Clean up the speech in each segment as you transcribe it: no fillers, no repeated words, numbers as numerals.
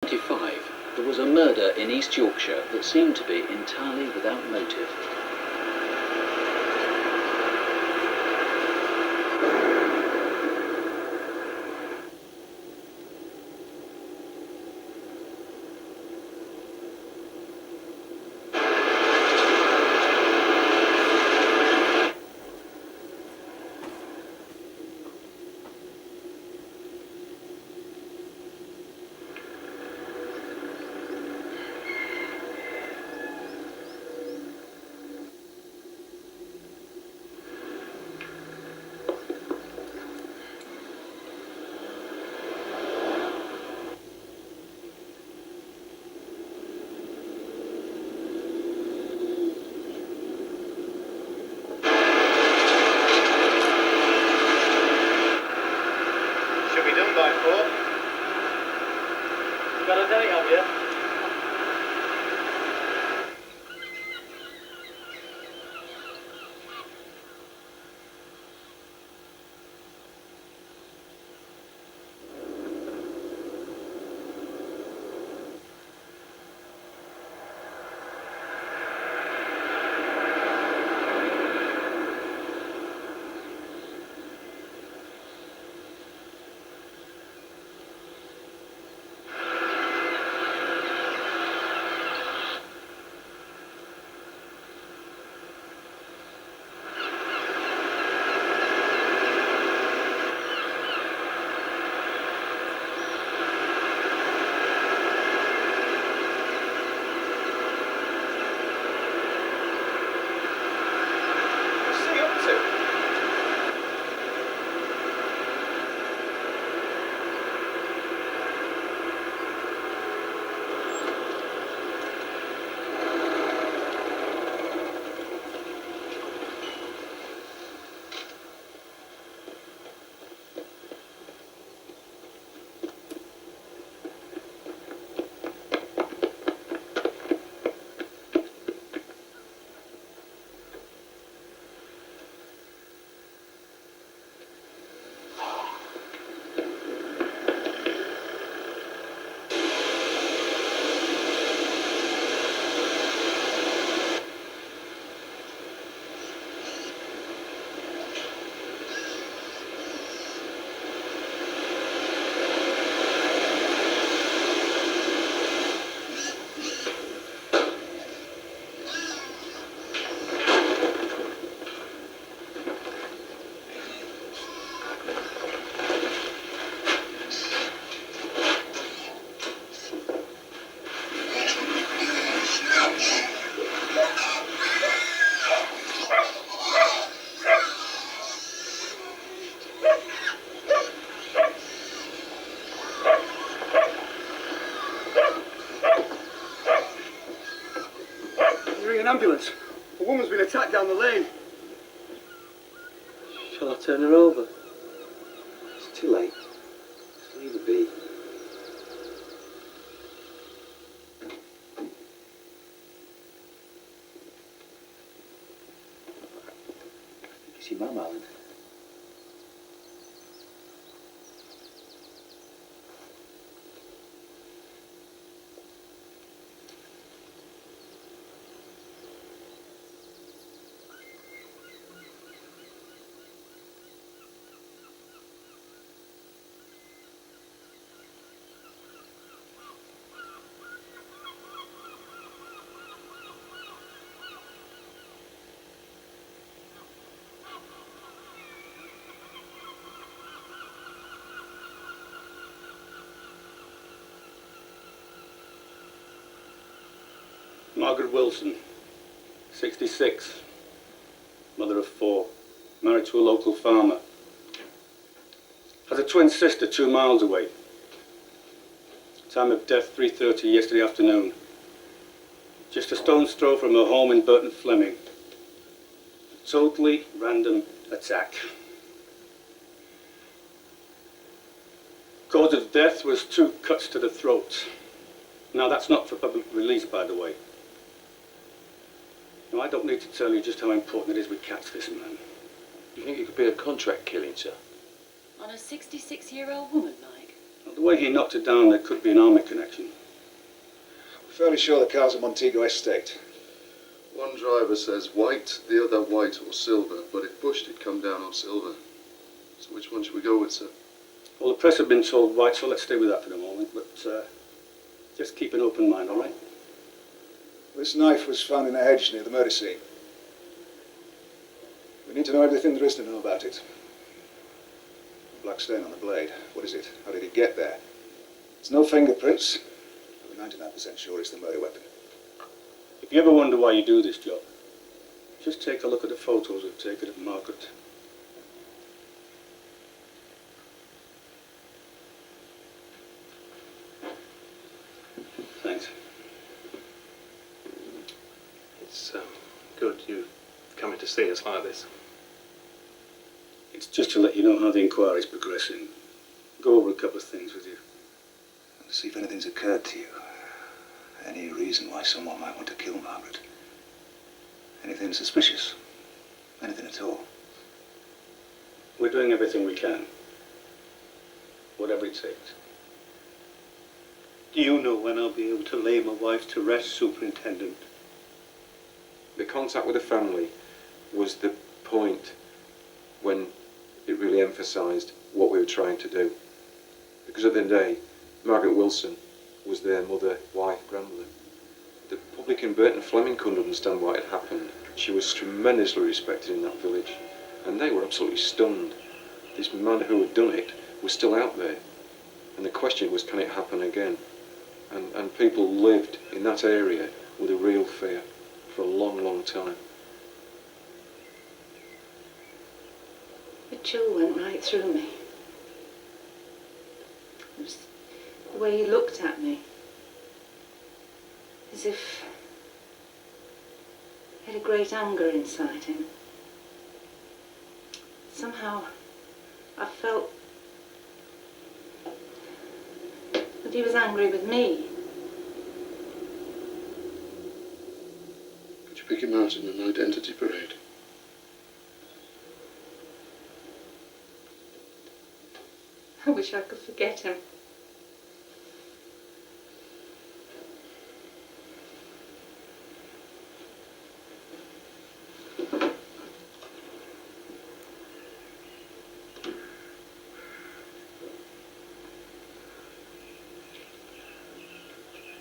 1975, there was a murder in East Yorkshire that seemed to be entirely without motive. Got a date, have you? An ambulance. A woman's been attacked down the lane. Shall I turn her over? It's too late. Just leave her be. It's your mum, Alan. Margaret Wilson, 66, mother of 4, married to a local farmer. Has a twin sister 2 miles away. Time of death 3:30 yesterday afternoon. Just a stone's throw from her home in Burton Fleming. A totally random attack. Cause of death was 2 cuts to the throat. Now that's not for public release, by the way. Now, I don't need to tell you just how important it is we catch this man. You think it could be a contract killing, sir? On a 66-year-old woman, Mike? The way he knocked it down, there could be an army connection. We're fairly sure the car's a Montego estate. One driver says white, the other white or silver, but if pushed, it'd come down on silver. So which one should we go with, sir? Well, the press have been told white, so let's stay with that for the moment, but just keep an open mind, all right? This knife was found in a hedge near the murder scene. We need to know everything there is to know about it. Black stain on the blade. What is it? How did it get there? There's no fingerprints. We're 99% sure it's the murder weapon. If you ever wonder why you do this job, just take a look at the photos we've taken of Margaret. Thanks. It's good you coming to see us like this. It's just to let you know how the inquiry's progressing. Go over a couple of things with you. And see if anything's occurred to you. Any reason why someone might want to kill Margaret. Anything suspicious. Anything at all. We're doing everything we can. Whatever it takes. Do you know when I'll be able to lay my wife to rest, Superintendent? The contact with the family was the point when it really emphasised what we were trying to do. Because at the end of the day, Margaret Wilson was their mother, wife, grandmother. The public in Burton Fleming couldn't understand why it had happened. She was tremendously respected in that village, and they were absolutely stunned. This man who had done it was still out there, and the question was, can it happen again? And people lived in that area with a real fear for a long, long time. A chill went right through me. It was the way he looked at me. As if he had a great anger inside him. Somehow I felt that he was angry with me. Could you pick him out in an identity parade? I wish I could forget him.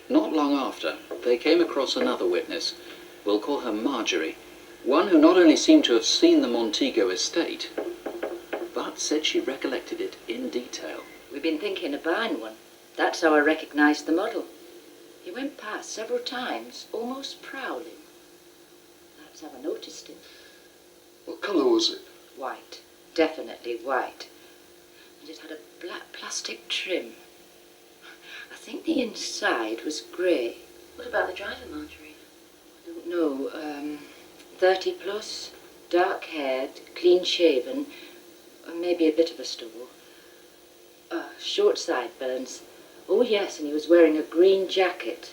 Not long after, they came across another witness. We'll call her Marjorie. One who not only seemed to have seen the Montego estate, but said she recollected it in detail. We've been thinking of buying one. That's how I recognised the model. He went past several times, almost prowling. That's how I noticed him. What colour was it? White. Definitely white. And it had a black plastic trim. I think the inside was grey. What about the driver, Marjorie? I don't know. 30 plus, dark haired, clean shaven, and maybe a bit of a stubble. Short sideburns. Oh yes, and he was wearing a green jacket.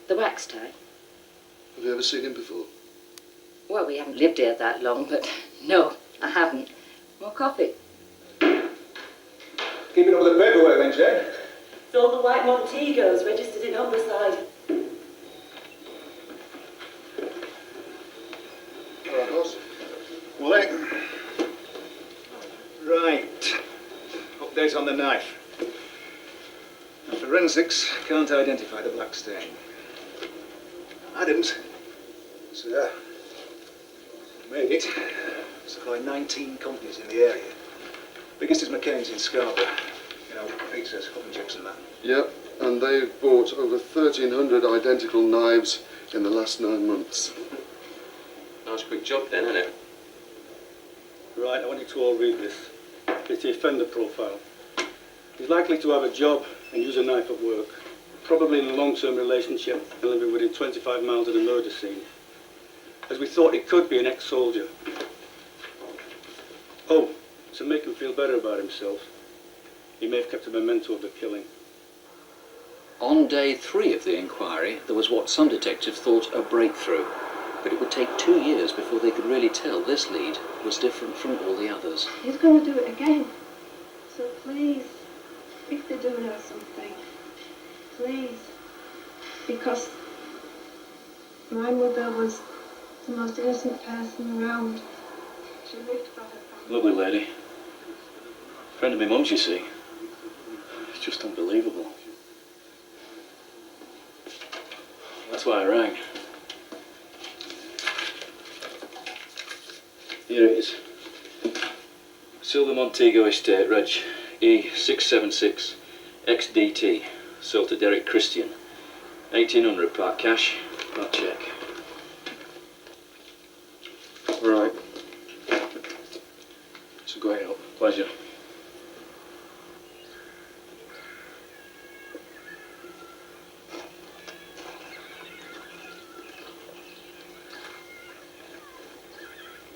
The wax tie. Have you ever seen him before? Well, we haven't lived here that long, but no, I haven't. More coffee? Keep it up with the paperwork then, Jane. It's all the white Montegos registered in homicide. All right, boss. Well, then. Right. Update on the knife. The forensics can't identify the black stain. Adams, sir, made it. Supply 19 companies in the area. Biggest is McCain's in Scarborough. You know, Peter's, Hutton Chips and that. Yep, and they've bought over 1,300 identical knives in the last 9 months. Nice quick job then, isn't it? Right, I want you to all read this. It's the offender profile. He's likely to have a job and use a knife at work. Probably in a long-term relationship and living within 25 miles of the murder scene. As we thought, he could be an ex-soldier. Oh, to make him feel better about himself, he may have kept a memento of the killing. On day 3 of the inquiry, there was what some detectives thought a breakthrough. But it would take 2 years before they could really tell this lead was different from all the others. He's going to do it again. So please, If they do know something, please. Because my mother was the most innocent person around. She lived for her family. Lovely lady. Friend of my mum's, you see. It's just unbelievable. That's why I rang. Here it is. Silver Montego Estate, Reg E676 XDT. Sold to Derek Christian. 1800 part cash, part cheque. Right. It's a great help. Pleasure.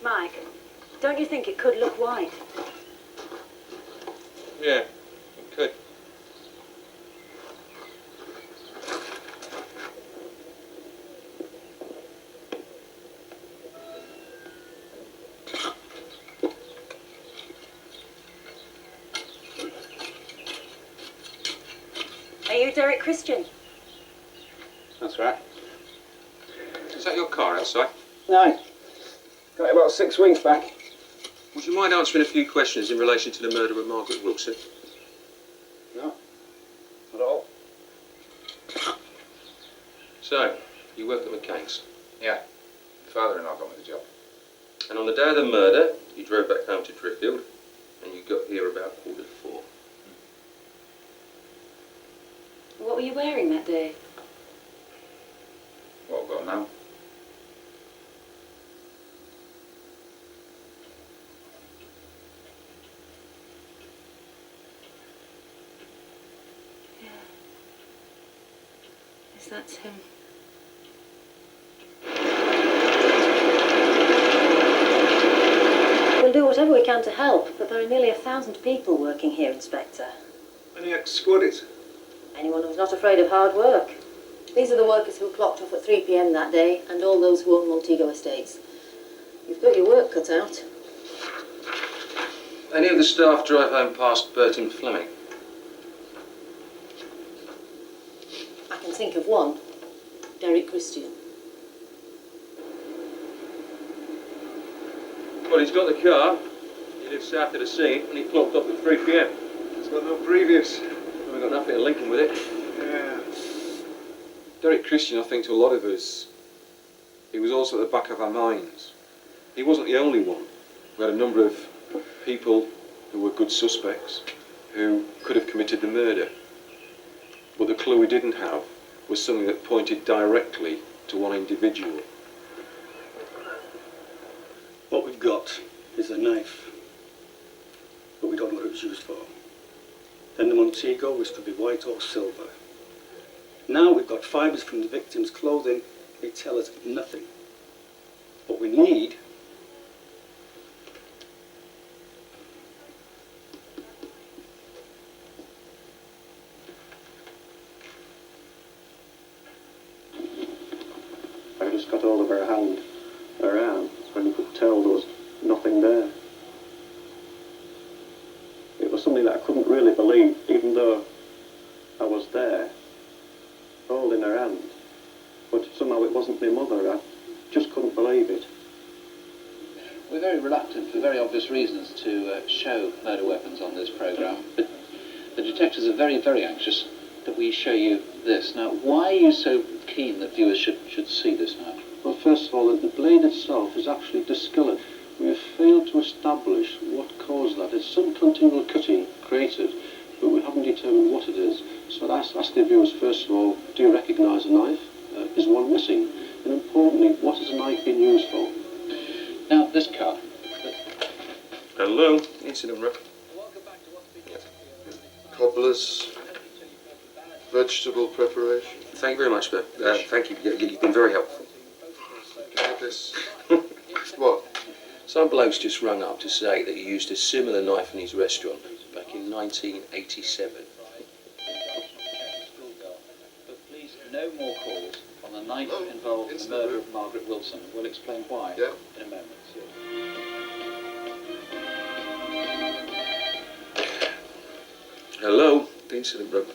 Mike, don't you think it could look white? Yeah, it could. Are you Derek Christian? That's right. Is that your car outside? No. Got it about 6 weeks back. Would you mind answering a few questions in relation to the murder of Margaret Wilson? No. Not at all. So, you worked at McCain's. Yeah. Father-in-law got me the job. And on the day of the murder, you drove back home to Driffield, and you got here about 4:45. What were you wearing that day? What about now? Yes, that's him. We'll do whatever we can to help, but there are nearly 1,000 people working here, Inspector. Any ex-squaddies? Anyone who's not afraid of hard work. These are the workers who clocked off at 3 p.m. that day, and all those who own Montego Estates. You've got your work cut out. Any of the staff drive home past Burton Fleming? I can think of one. Derek Christian. Well, he's got the car. He lives south of the scene, and he clocked off at 3 p.m. It's got no previous. We've got nothing to link him with it. Yeah. Derek Christian, I think to a lot of us, he was also at the back of our minds. He wasn't the only one. We had a number of people who were good suspects who could have committed the murder. But the clue we didn't have was something that pointed directly to one individual. What we've got is a knife, but we don't know what it was used for. Then the Montego, which could be white or silver. Now we've got fibres from the victim's clothing. They tell us nothing. What we need I just got hold of her hand, her arm, and you could tell there was nothing there. It was something that I couldn't really believe, even though I was there, holding her hand. But somehow it wasn't my mother. I just couldn't believe it. We're very reluctant, for very obvious reasons, to show murder weapons on this programme. But the detectives are very, very anxious that we show you this. Now, why are you so keen that viewers should see this now? Well, first of all, the blade itself is actually discoloured. We have failed to establish what caused that. It's some continual cutting created, but we haven't determined what it is. So I'd ask the viewers, first of all, do you recognise a knife? Is one missing? And importantly, what has a knife been used for? Now, this car. Hello, incident rep. Cobblers, vegetable preparation. Thank you very much, sir. Thank you. You've been very helpful. This. What? Some bloke's just rung up to say that he used a similar knife in his restaurant back in 1987. But please, no more calls on the knife involved in the murder of Margaret Wilson. We'll explain why in a moment. Hello, the incident room.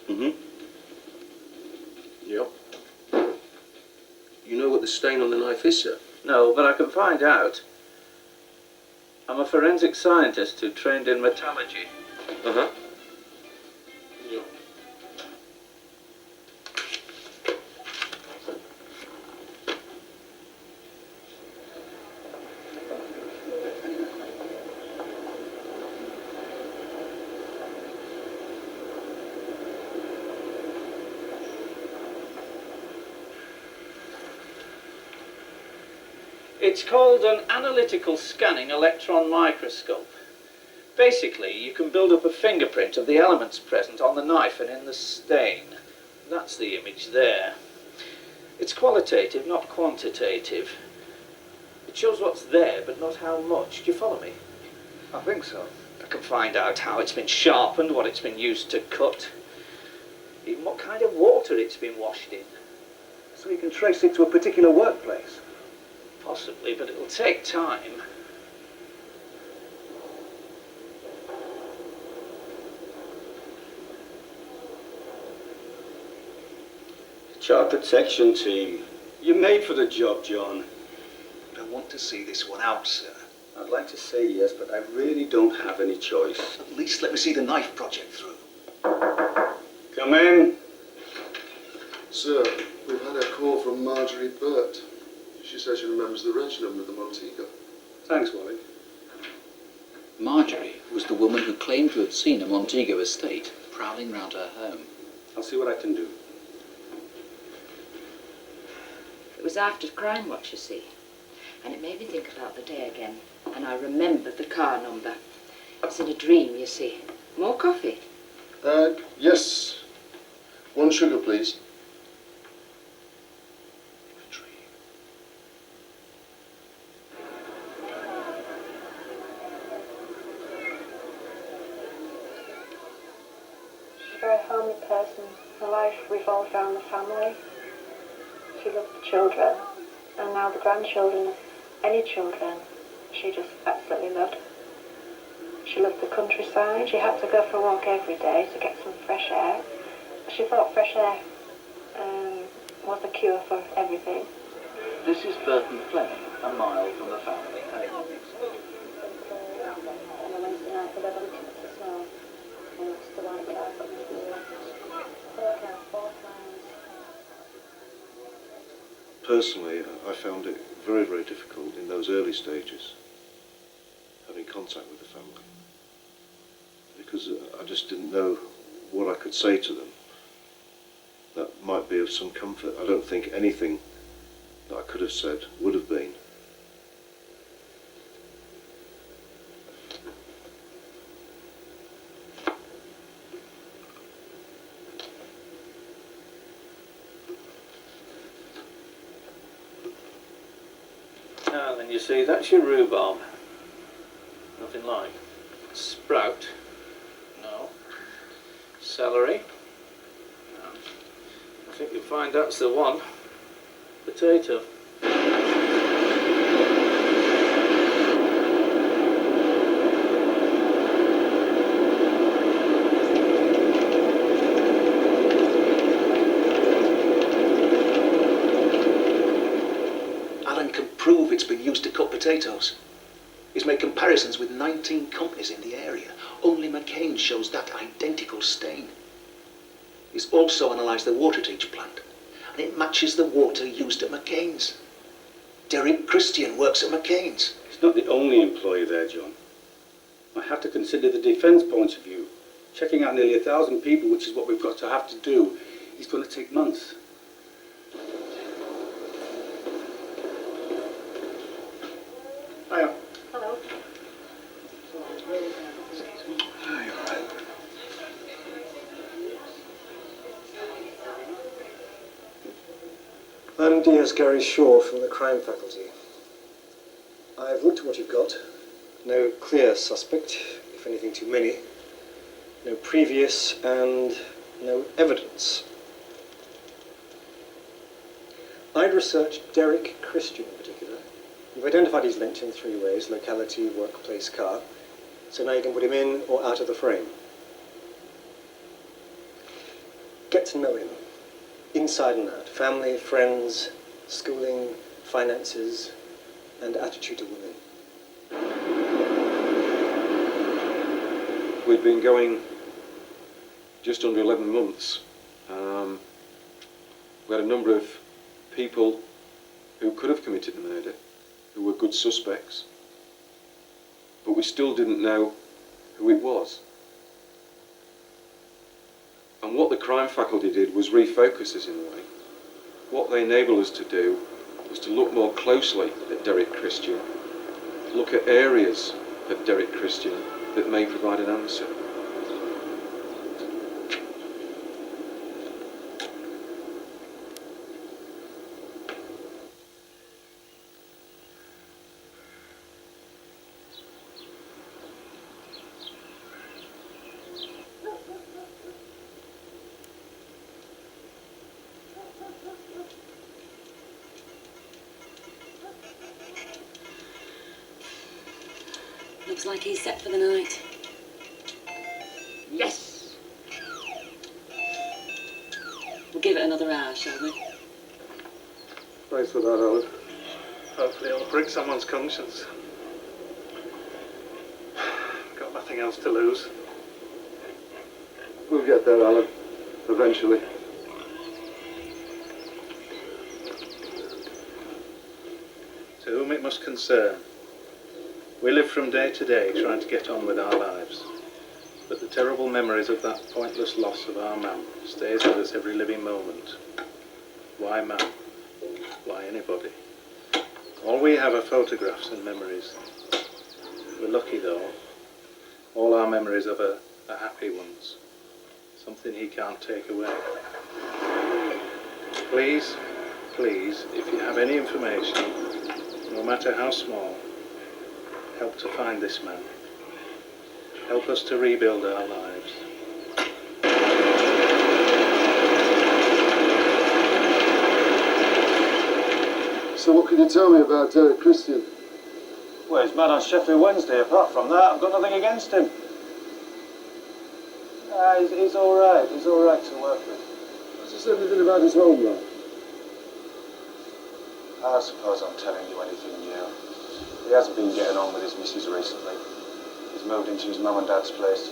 Mm-hmm. Yep. You know what the stain on the knife is, sir? No, but I can find out. I'm a forensic scientist who trained in metallurgy. Uh-huh. It's called an analytical scanning electron microscope. Basically, you can build up a fingerprint of the elements present on the knife and in the stain. That's the image there. It's qualitative, not quantitative. It shows what's there, but not how much. Do you follow me? I think so. I can find out how it's been sharpened, what it's been used to cut, even what kind of water it's been washed in. So you can trace it to a particular workplace. Possibly, but it'll take time. Chartered section team. You're made for the job, John. I want to see this one out, sir. I'd like to say yes, but I really don't have any choice. At least let me see the knife project through. Come in. Sir, we've had a call from Marjorie Burt. She says she remembers the reg number of the Montego. Thanks, Wally. Marjorie was the woman who claimed to have seen a Montego estate prowling round her home. I'll see what I can do. It was after Crimewatch, you see, and it made me think about the day again, and I remembered the car number. It's in a dream, you see. More coffee? Yes. 1 sugar, please. She's a very homely person. Her life revolved around the family. She loved the children, and now the grandchildren, any children, she just absolutely loved. She loved the countryside. She had to go for a walk every day to get some fresh air. She thought fresh air was the cure for everything. This is Burton Fleming, a mile from the family home. On a Wednesday night, 11 tips of snow, and it's the white car coming through the office. 4 miles. Personally, I found it very, very difficult in those early stages, having contact with the family, because I just didn't know what I could say to them that might be of some comfort. I don't think anything that I could have said would have been. Ah, then you see, that's your rhubarb. Nothing like. Sprout. No. Celery. No. I think you'll find that's the one. Potato. Alan can prove it's been used to cut potatoes. He's made comparisons with 19 companies in the area. Only McCain shows that identical stain. He's also analysed the water at each plant, and it matches the water used at McCain's. Derek Christian works at McCain's. He's not the only employee there, John. I have to consider the defence point of view. Checking out nearly 1,000 people, which is what we've got to have to do, is going to take months. Hiya. Hello. I'm DS Gary Shaw from the crime faculty. I've looked at what you've got. No clear suspect, if anything too many. No previous and no evidence. I'd researched Derek Christian in particular. You've identified his link in 3 ways: locality, workplace, car. So now you can put him in or out of the frame. Get to know him, inside and out. Family, friends, schooling, finances, and attitude to women. We've been going just under 11 months. We had a number of people who could have committed the murder, who were good suspects, but we still didn't know who it was. And what the crime faculty did was refocus us in a way. What they enabled us to do was to look more closely at Derek Christian, look at areas of Derek Christian that may provide an answer. Looks like he's set for the night. Yes! We'll give it another hour, shall we? Thanks for that, Alan. Hopefully it'll prick someone's conscience. Got nothing else to lose. We'll get there, Alan. Eventually. To whom it must concern. We live from day to day trying to get on with our lives. But the terrible memories of that pointless loss of our man stays with us every living moment. Why man? Why anybody? All we have are photographs and memories. We're lucky though. All our memories of are happy ones. Something he can't take away. Please, please, if you have any information, no matter how small, help to find this man. Help us to rebuild our lives. So what can you tell me about Derek Christian? Well, he's mad on Sheffield Wednesday. Apart from that, I've got nothing against him. He's all right. He's all right to work with. Has he said anything about his home life? I suppose I'm telling you anything new. He hasn't been getting on with his missus recently. He's moved into his mum and dad's place.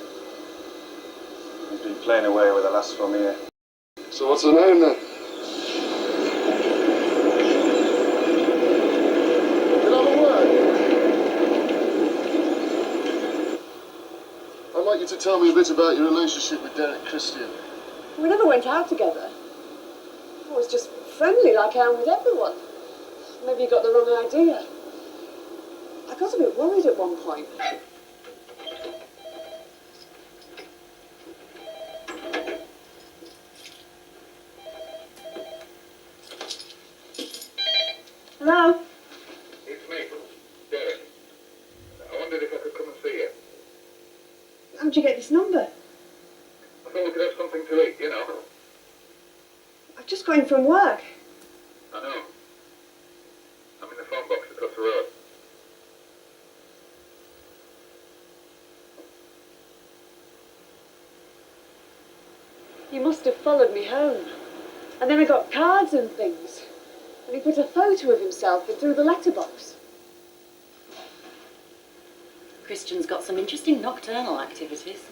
He's been playing away with the lass from here. So what's her name then? Can I have a word? I'd like you to tell me a bit about your relationship with Derek Christian. We never went out together. I was just friendly like I am with everyone. Maybe you got the wrong idea. I got a bit worried at one point. Hello? It's me, Derek. I wondered if I could come and see you. How'd you get this number? I thought we could have something to eat, you know. I've just got in from work. I know. I'm in the phone box across the road. You must have followed me home. And then I got cards and things. And he put a photo of himself in through the letterbox. Christian's got some interesting nocturnal activities.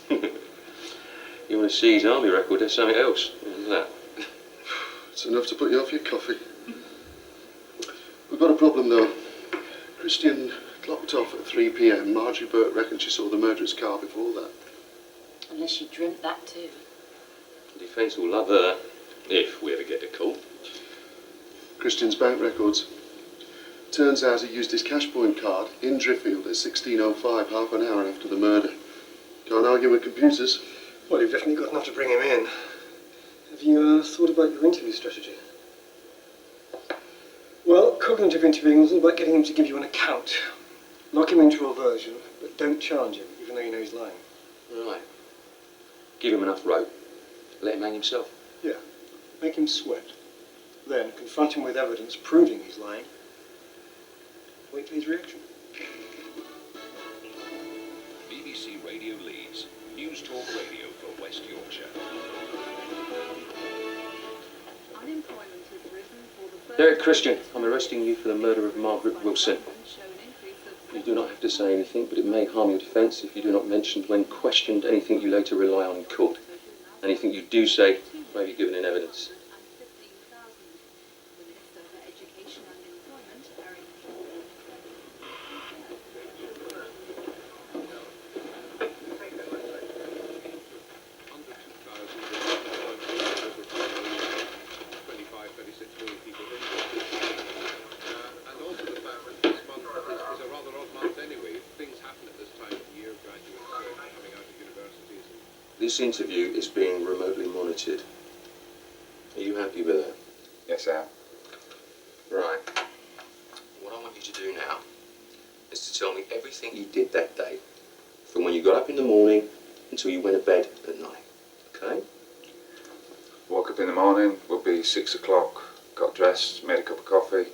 You want to see his army record, there's something else, isn't that? It's enough to put you off your coffee. We've got a problem though. Christian clocked off at 3 p.m. Marjorie Burt reckons she saw the murderer's car before that. Unless she dreamt that too. The defence will love her, if we ever get to court. Christian's bank records. Turns out he used his cash point card in Driffield at 16:05, half an hour after the murder. Can't argue with computers. Well, you've definitely got enough to bring him in. Have you thought about your interview strategy? Well, cognitive interviewing is all about getting him to give you an account. Lock him into a version, but don't challenge him, even though you know he's lying. Right. Give him enough rope. Let him hang himself. Yeah. Make him sweat. Then confront him with evidence proving he's lying. Wait for his reaction. BBC Radio Leeds, News Talk Radio for West Yorkshire. Derek Christian, I'm arresting you for the murder of Margaret Wilson. You do not have to say anything, but it may harm your defence if you do not mention when questioned anything you later rely on in court. Anything you do say may be given in evidence. This interview is being remotely monitored. Are you happy with that? Yes, I am. Right. What I want you to do now is to tell me everything you did that day, from when you got up in the morning until you went to bed at night. Okay? Woke up in the morning, would be 6 o'clock, got dressed, made a cup of coffee,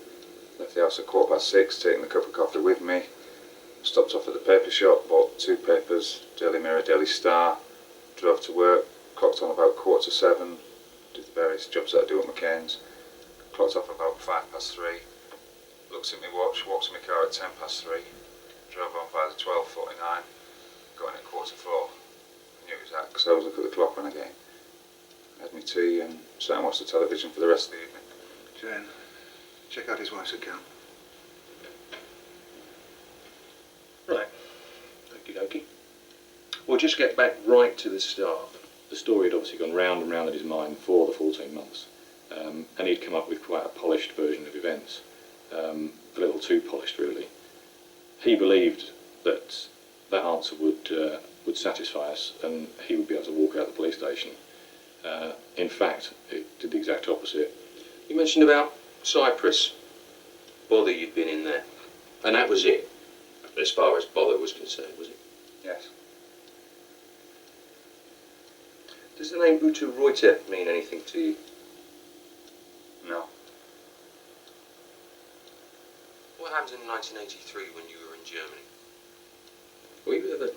left the house at 6:15, taking the cup of coffee with me, stopped off at the paper shop, bought 2 papers, Daily Mirror, Daily Star, drove to work, clocked on about 7:15, did the various jobs that I do at McCain's, clocked off about 3:05, looked at my watch, walked to my car at 3:10, drove on by the 12:49, got in at 4:45. I knew it was that because I always look at the clock when I get in. Had my tea and sat and watched the television for the rest of the evening. Jane, check out his wife's account. Right. Okie dokie. We'll just get back right to the start. The story had obviously gone round and round in his mind for the 14 months. And he'd come up with quite a polished version of events. A little too polished, really. He believed that that answer would satisfy us and he would be able to walk out of the police station. In fact, it did the exact opposite. You mentioned about Cyprus. Bother you'd been in there. And that was it, as far as bother was concerned, was it? Yes. Does the name Utu Reuter mean anything to you? No. What happened in 1983 when you were in Germany? Were you ever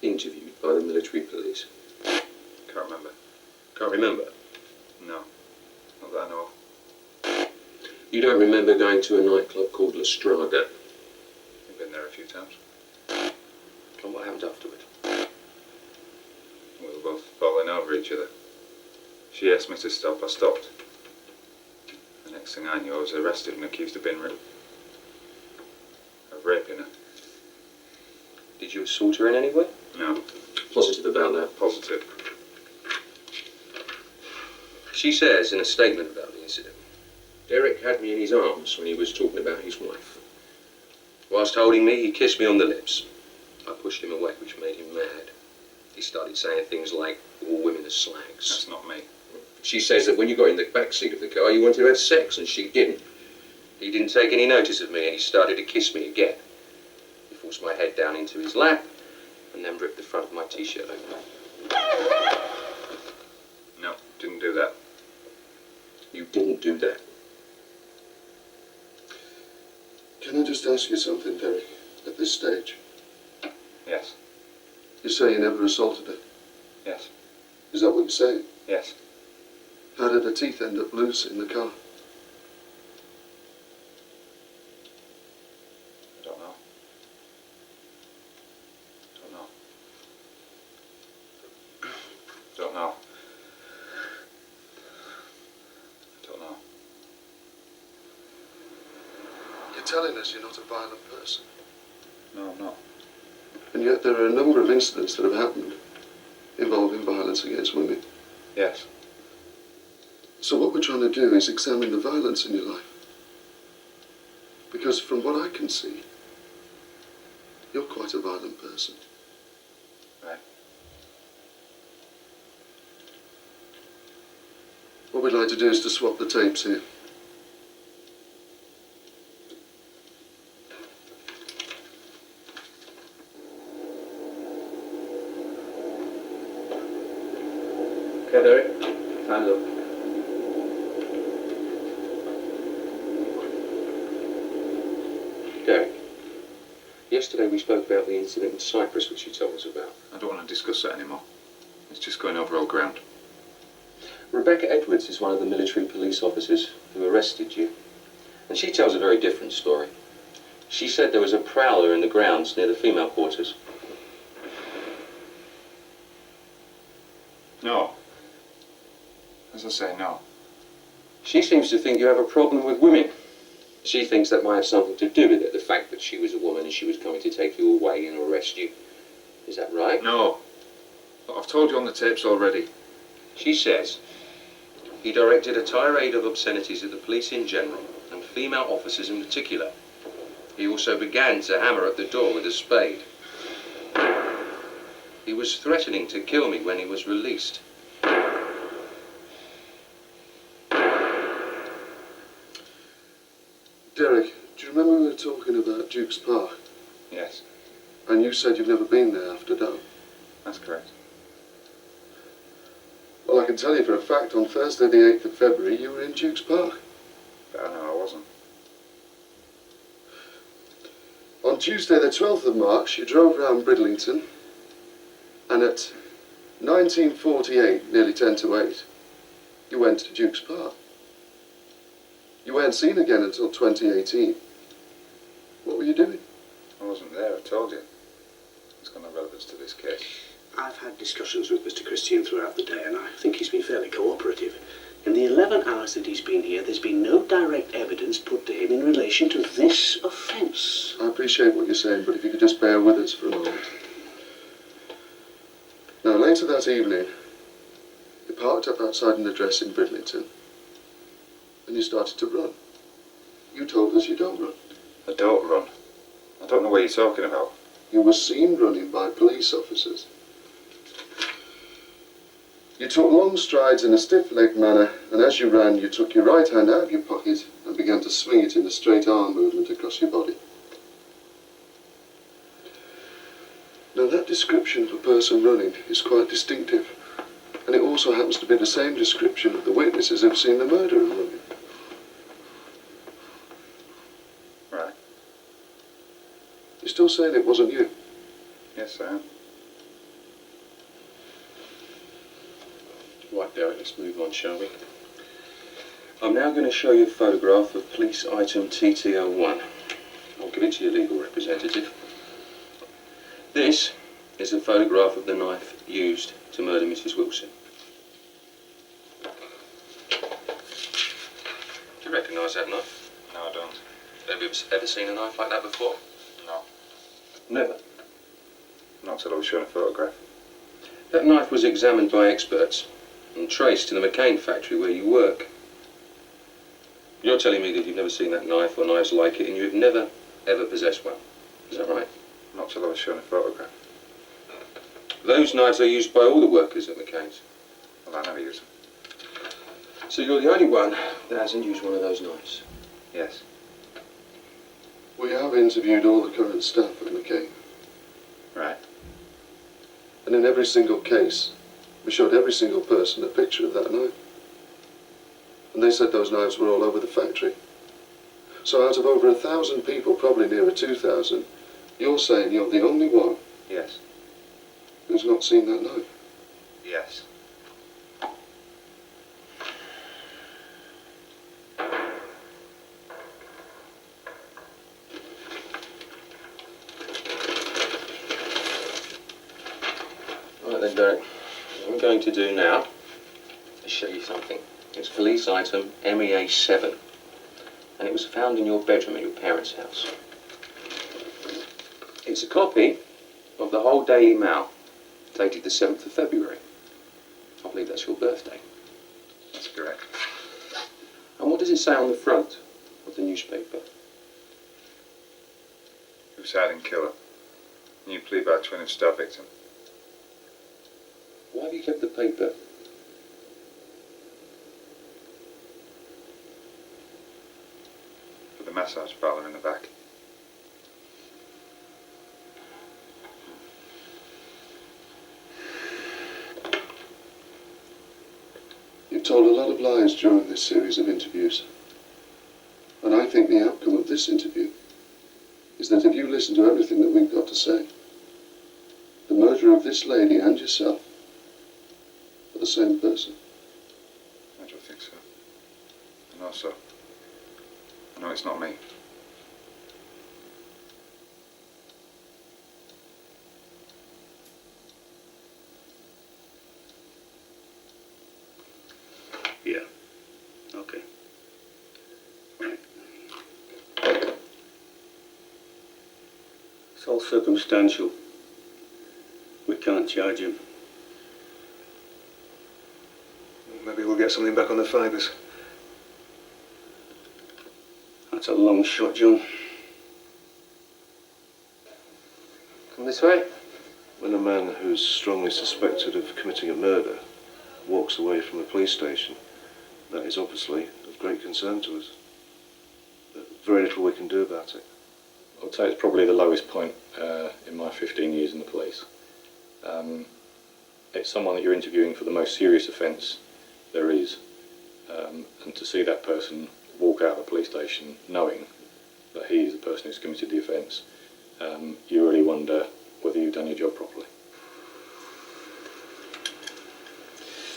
interviewed by the military police? Can't remember. Can't remember? No. Not that I know of. You don't remember going to a nightclub called La Strada? I've been there a few times. And what happened afterward? We were both falling over each other. She asked me to stop, I stopped. The next thing I knew, I was arrested and accused of raping her. Did you assault her in any way? No. Positive about that? Positive. She says in a statement about the incident, Derek had me in his arms when he was talking about his wife. Whilst holding me, he kissed me on the lips. I pushed him away, which made him mad. He started saying things like, all women are slags. That's not me. She says that when you got in the back seat of the car, you wanted to have sex, and she didn't. He didn't take any notice of me, and he started to kiss me again. He forced my head down into his lap, and then ripped the front of my t-shirt open. No, didn't do that. You didn't do that? Can I just ask you something, Derek, at this stage? Yes. You say you never assaulted her? Yes. Is that what you're saying? Yes. How did her teeth end up loose in the car? I don't know. Don't know. Don't know. You're telling us you're not a violent person. No, I'm not. And yet there are a number of incidents that have happened involving violence against women. Yes. So what we're trying to do is examine the violence in your life. Because from what I can see, you're quite a violent person. Right. What we'd like to do is to swap the tapes here. Okay, Derek. Time's up. Derek, you yesterday we spoke about the incident in Cyprus which you told us about. I don't want to discuss that anymore. It's just going over old ground. Rebecca Edwards is one of the military police officers who arrested you. And she tells a very different story. She said there was a prowler in the grounds near the female quarters. No. As I say, no. She seems to think you have a problem with women. She thinks that might have something to do with it, the fact that she was a woman and she was coming to take you away and arrest you. Is that right? No. But I've told you on the tapes already. She says he directed a tirade of obscenities at the police in general and female officers in particular. He also began to hammer at the door with a spade. He was threatening to kill me when he was released. Derek, do you remember we were talking about Duke's Park? Yes. And you said you've never been there after dark? That's correct. Well, I can tell you for a fact, on Thursday the 8th of February, you were in Duke's Park. But no, I wasn't. On Tuesday the 12th of March, you drove round Bridlington, and at 19:48, nearly 10 to 8, you went to Duke's Park. You weren't seen again until 2018. What were you doing? I wasn't there, I told you. It's got no relevance to this case. I've had discussions with Mr. Christian throughout the day, and I think he's been fairly cooperative. In the 11 hours that he's been here, there's been no direct evidence put to him in relation to this offence. I appreciate what you're saying, but if you could just bear with us for a moment. Now, later that evening, you parked up outside an address in Bridlington, and you started to run. You told us you don't run. I don't run. I don't know what you're talking about. You were seen running by police officers. You took long strides in a stiff-legged manner, and as you ran, you took your right hand out of your pocket and began to swing it in a straight arm movement across your body. Now, that description of a person running is quite distinctive, and it also happens to be the same description of the witnesses who've seen the murderer running. Right. You're still saying it wasn't you? Yes, I am. Right, Derek, let's move on, shall we? I'm now going to show you a photograph of police item TT01. I'll give it to your legal representative. This is a photograph of the knife used to murder Mrs. Wilson. Do you recognise that knife? No, I don't. Have you ever seen a knife like that before? No. Never. Not till I was shown a photograph. That knife was examined by experts and traced to the McCain factory where you work. You're telling me that you've never seen that knife or knives like it, and you've never, ever possessed one. Is that right? Not till I was shown a photograph. Those knives are used by all the workers at McCain's. Well, I never use them. So you're the only one that hasn't used one of those knives? Yes. We have interviewed all the current staff at McCain. Right. And in every single case, we showed every single person a picture of that knife. And they said those knives were all over the factory. So out of over 1,000 people, probably nearer 2,000, you're saying you're the only one Yes. who's not seen that knife? Yes. Right then, Derek. What I'm going to do now is show you something. It's police item MEA7, and it was found in your bedroom at your parents' house. It's a copy of the whole Daily Mail, dated the 7th of February. I believe that's your birthday. That's correct. And what does it say on the front of the newspaper? Who's hiding killer? New plea by twin of star victim. Why have you kept the paper? For the massage parlour in the back. You've told a lot of lies during this series of interviews. And I think the outcome of this interview is that if you listen to everything that we've got to say, the murderer of this lady and yourself are the same person. I don't think so. I know so. I know it's not me. Yeah. Okay. Right. It's all circumstantial. We can't charge him. Maybe we'll get something back on the fibres. That's a long shot, John. Come this way. When a man who's strongly suspected of committing a murder walks away from a police station, that is obviously of great concern to us. But very little we can do about it. I would say it's probably the lowest point in my 15 years in the police. It's someone that you're interviewing for the most serious offence there is, and to see that person walk out of a police station knowing that he is the person who's committed the offence, you really wonder whether you've done your job properly.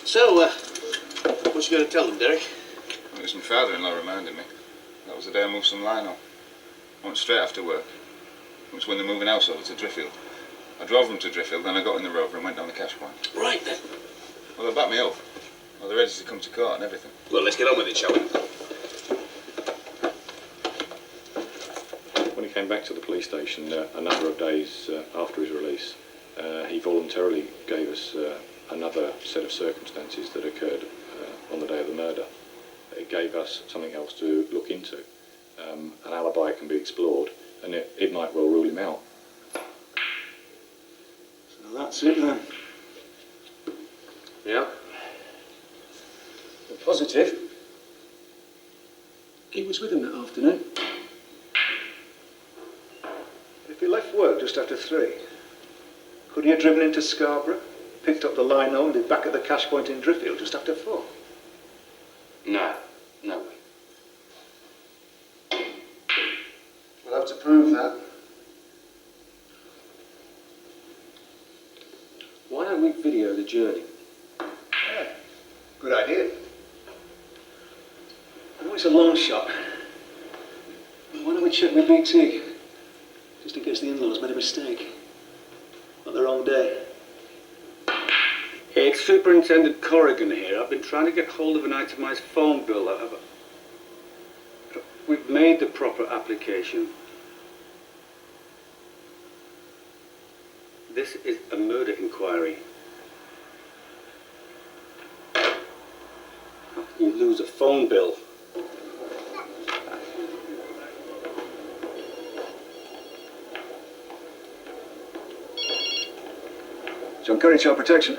So, what you going to tell them, Derek? It was my father-in-law reminded me. That was the day I moved some lino. I went straight after work. It was when they're moving house over to Driffield. I drove them to Driffield, then I got in the Rover and went down the cash point. Right then. Well, they backed me up. Well, they're ready to come to court and everything. Well, let's get on with it, shall we? When he came back to the police station a number of days after his release, he voluntarily gave us another set of circumstances that occurred on the day of the murder. It gave us something else to look into. An alibi can be explored, and it might well rule him out. So that's it then. Yeah. You're positive? He was with him that afternoon. If he left work just after 3, could he have driven into Scarborough, picked up the lino and be back at the cash point in Driffield just after 4? No. No way. We'll have to prove that. Why don't we video the journey? Yeah. Good idea. I know it's a long shot. But why don't we check with BT? Just in case the in-laws made a mistake. On the wrong day. It's Superintendent Corrigan here. I've been trying to get hold of an itemised phone bill. We've made the proper application. This is a murder inquiry. How can you lose a phone bill? John Curry, Child Protection.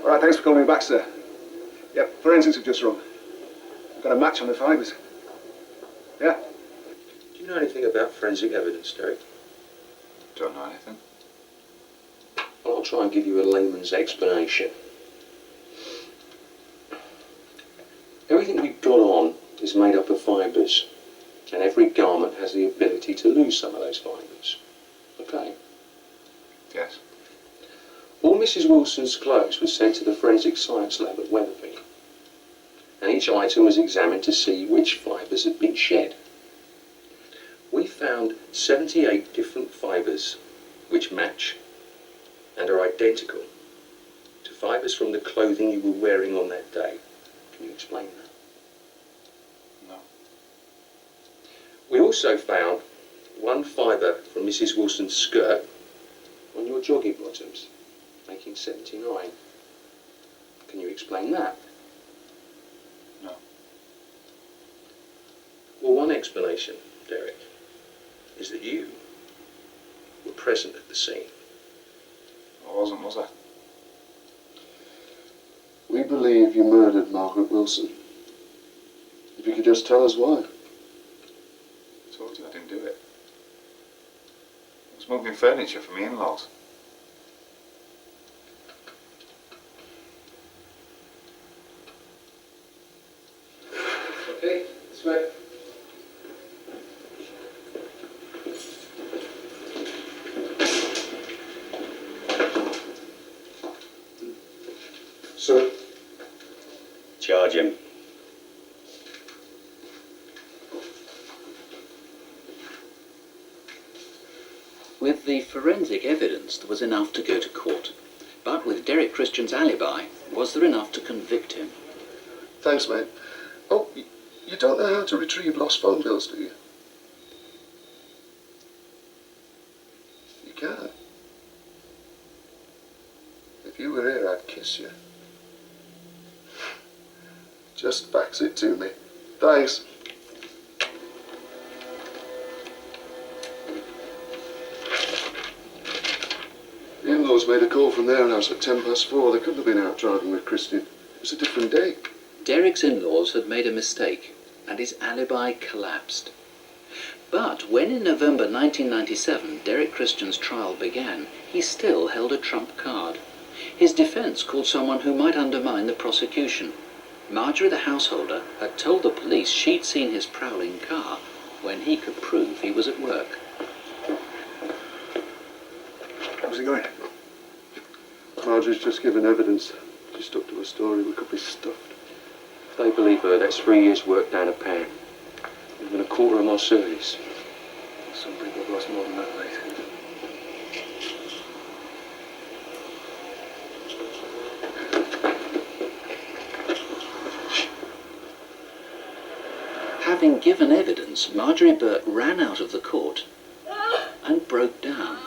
All right, thanks for calling me back, sir. Yep, forensics have just run. I've got a match on the fibres. Yeah? Do you know anything about forensic evidence, Derek? Don't know anything. Well, I'll try and give you a layman's explanation. Everything we've got on is made up of fibres, and every garment has the ability to lose some of those fibres. Okay? Yes. All Mrs. Wilson's clothes were sent to the forensic science lab at Weatherby, and each item was examined to see which fibres had been shed. We found 78 different fibres which match and are identical to fibres from the clothing you were wearing on that day. Can you explain that? No. We also found one fibre from Mrs. Wilson's skirt on your jogging bottoms, making 79. Can you explain that? No. Well, one explanation, Derek, is that you were present at the scene. I wasn't, was I? We believe you murdered Margaret Wilson. If you could just tell us why. I told you I didn't do it. I was moving furniture for my in-laws. Okay, this way. Charge him. With the forensic evidence, there was enough to go to court. But with Derek Christian's alibi, was there enough to convict him? Thanks, mate. Oh, you don't know how to retrieve lost phone bills, do you? You can. If you were here, I'd kiss you. Just fax it to me. Thanks. The in-laws made a call from their house at 4:10. They couldn't have been out driving with Christian. It was a different day. Derek's in-laws had made a mistake, and his alibi collapsed. But when in November 1997 Derek Christian's trial began, he still held a trump card. His defence called someone who might undermine the prosecution. Marjorie, the householder, had told the police she'd seen his prowling car when he could prove he was at work. How's it going? Marjorie's just given evidence. She stuck to her story. We could be stuffed. If they believe her, that's 3 years' work down a pan. Even a quarter of my service. Some people have lost more than that, mate. Having given evidence, Marjorie Burt ran out of the court and broke down.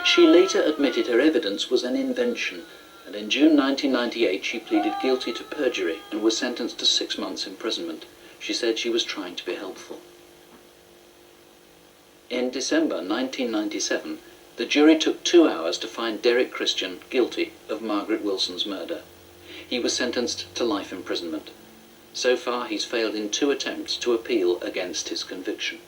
She later admitted her evidence was an invention, and in June 1998 she pleaded guilty to perjury and was sentenced to 6 months imprisonment. She said she was trying to be helpful. In December 1997, the jury took 2 hours to find Derek Christian guilty of Margaret Wilson's murder. He was sentenced to life imprisonment. So far, he's failed in 2 attempts to appeal against his conviction.